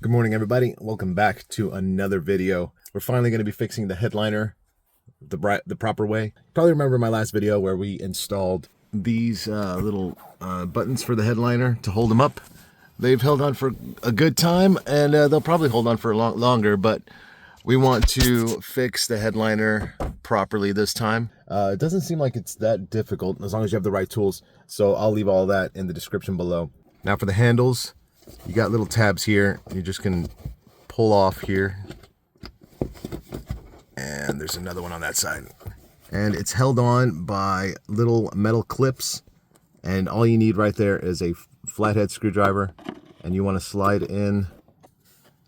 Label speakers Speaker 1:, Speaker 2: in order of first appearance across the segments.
Speaker 1: Good morning, everybody. Welcome back to another video. We're finally going to be fixing the headliner the proper way. You probably remember my last video where we installed these little buttons for the headliner to hold them up. They've held on for a good time, and they'll probably hold on for longer, but we want to fix the headliner properly this time. It doesn't seem like it's that difficult as long as you have the right tools, so I'll leave all that in the description below. Now for the handles, you got little tabs here. You just can pull off here, and there's another one on that side, and it's held on by little metal clips, and all you need right there is a flathead screwdriver, and you want to slide in.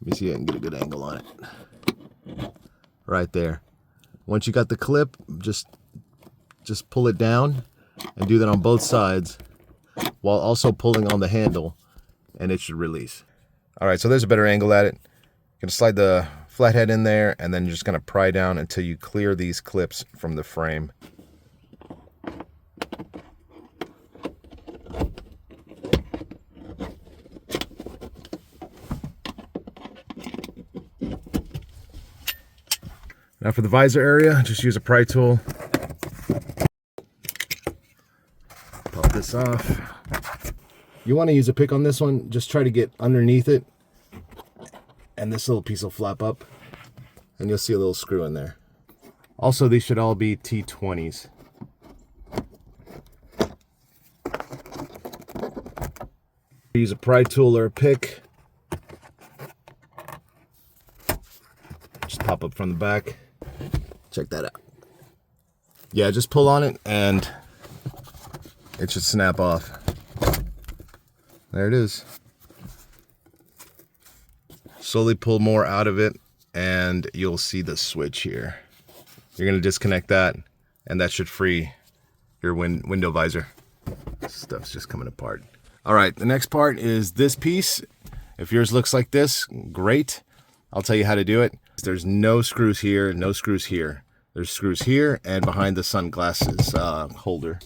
Speaker 1: Let me see if I can get a good angle on it. Right there. Once you got the clip, just pull it down, and do that on both sides while also pulling on the handle, and it should release. All right, so there's a better angle at it. You're gonna slide the flathead in there, and then you're just gonna pry down until you clear these clips from the frame. Now for the visor area, just use a pry tool. Pop this off. You want to use a pick on this one, just try to get underneath it, and this little piece will flap up, and you'll see a little screw in there. Also, these should all be T20s. Use a pry tool or a pick. Just pop up from the back. Check that out. Yeah, just pull on it and it should snap off. There it is. Slowly pull more out of it and you'll see the switch here. You're going to disconnect that, and that should free your window visor. Stuff's just coming apart. All right, the next part is this piece. If yours looks like this, great. I'll tell you how to do it. There's no screws here, no screws here. There's screws here and behind the sunglasses holder.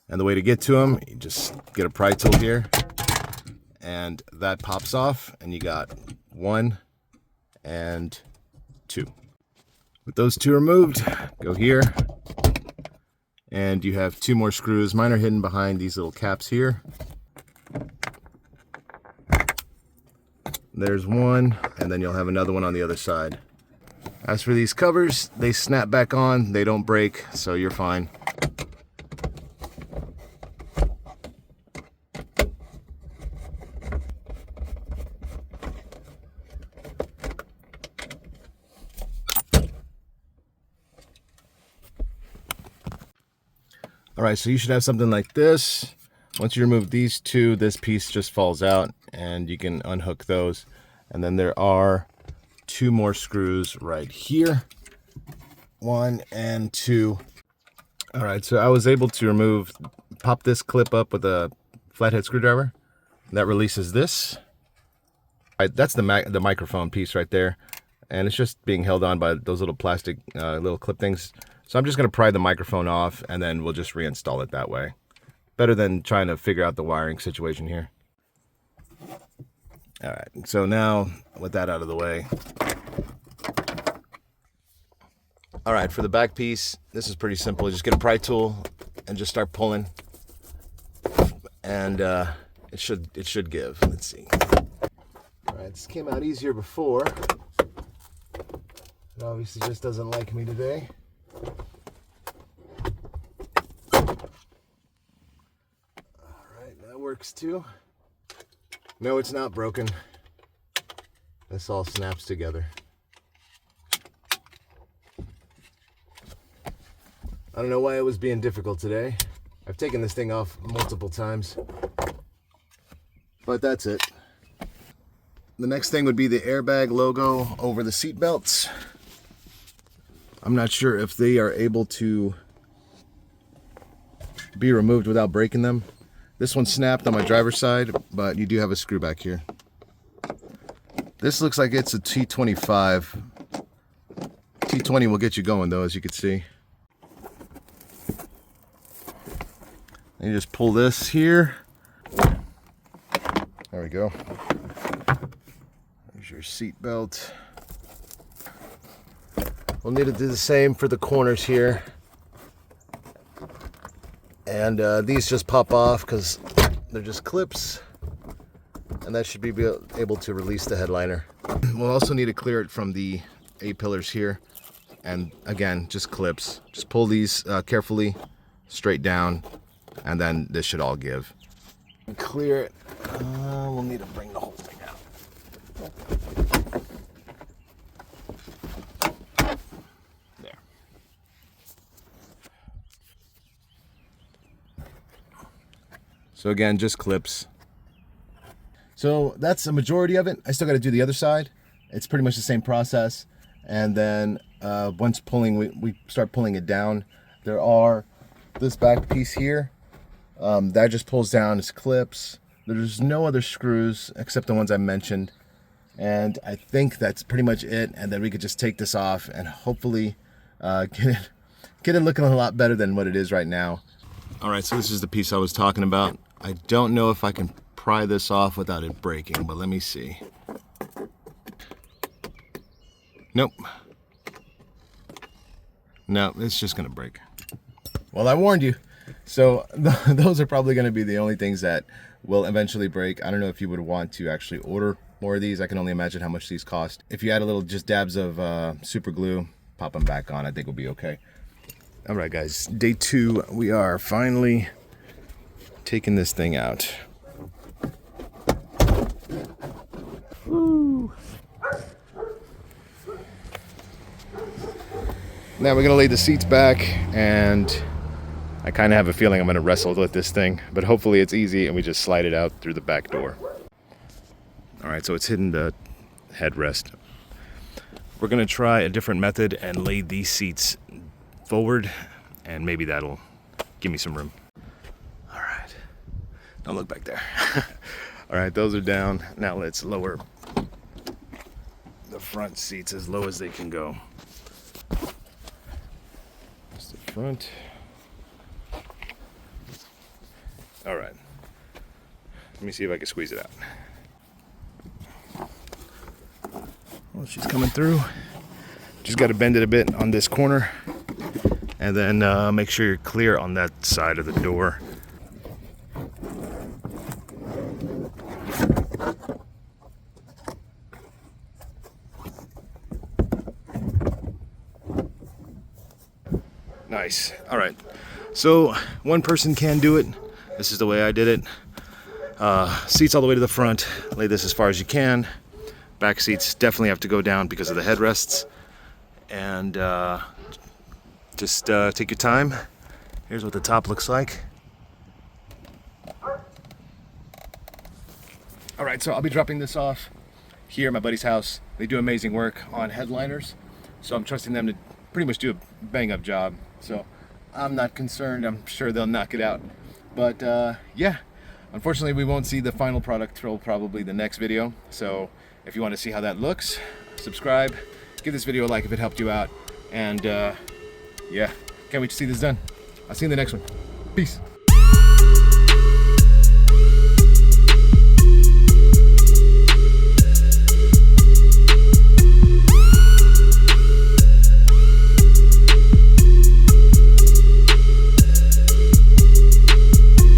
Speaker 1: And the way to get to them, you just get a pry tool here, and that pops off, and you got 1 and 2. With those 2 removed, go here, and you have 2 more screws. Mine are hidden behind these little caps here. There's 1, and then you'll have another one on the other side. As for these covers, they snap back on, they don't break, so you're fine. All right, so you should have something like this. Once you remove these 2, this piece just falls out, and you can unhook those. And then there are 2 more screws right here. 1 and 2. All right, so I was able to pop this clip up with a flathead screwdriver. That releases this. All right, that's the microphone piece right there. And it's just being held on by those little plastic little clip things. So I'm just going to pry the microphone off, and then we'll just reinstall it that way. Better than trying to figure out the wiring situation here. All right, so now with that out of the way. All right, for the back piece, this is pretty simple. Just get a pry tool and just start pulling, and it should give. Let's see. All right, this came out easier before. It obviously just doesn't like me today. Works too. No, it's not broken. This all snaps together. I don't know why it was being difficult today. I've taken this thing off multiple times, but that's it. The next thing would be the Airbag logo over the seat belts. I'm not sure if they are able to be removed without breaking them. This one snapped on my driver's side, but you do have a screw back here. This looks like it's a T25. T20 will get you going though, as you can see. And you just pull this here. There we go. There's your seat belt. We'll need to do the same for the corners here. And these just pop off because they're just clips. And that should be able to release the headliner. We'll also need to clear it from the A-pillars here. And again, just clips. Just pull these carefully straight down, and then this should all give. Clear it. We'll need to bring the whole thing out. There. So again, just clips. So that's a majority of it. I still got to do the other side. It's pretty much the same process. And then once pulling, we start pulling it down. There are this back piece here that just pulls down its clips. There's no other screws except the ones I mentioned. And I think that's pretty much it. And then we could just take this off and hopefully get it looking a lot better than what it is right now. All right, so this is the piece I was talking about. I don't know if I can pry this off without it breaking, but let me see. Nope. No, it's just gonna break. Well, I warned you. So those are probably gonna be the only things that will eventually break. I don't know if you would want to actually order more of these. I can only imagine how much these cost. If you add a little just dabs of super glue, pop them back on, I think we'll be okay. All right, guys, day 2, we are finally taking this thing out. Woo. Now we're gonna lay the seats back, and I kind of have a feeling I'm gonna wrestle with this thing, but hopefully it's easy and we just slide it out through the back door. All right, so it's hitting the headrest. We're gonna try a different method and lay these seats forward, and maybe that'll give me some room. All right, don't look back there. All right, those are down. Now let's lower the front seats as low as they can go. Just the front. All right, let me see if I can squeeze it out. Well, she's coming through. Just got to bend it a bit on this corner, and then make sure you're clear on that side of the door. Nice. All right, so one person can do it. This is the way I did it. Seats all the way to the front. Lay this as far as you can. Back seats definitely have to go down because of the headrests. And just take your time. Here's what the top looks like. All right, so I'll be dropping this off here at my buddy's house. They do amazing work on headliners, so I'm trusting them to pretty much do a bang-up job. So I'm not concerned. I'm sure they'll knock it out. But yeah, unfortunately we won't see the final product till probably the next video. So if you want to see how that looks, subscribe, give this video a like if it helped you out, and yeah, can't wait to see this done. I'll see you in the next one. Peace.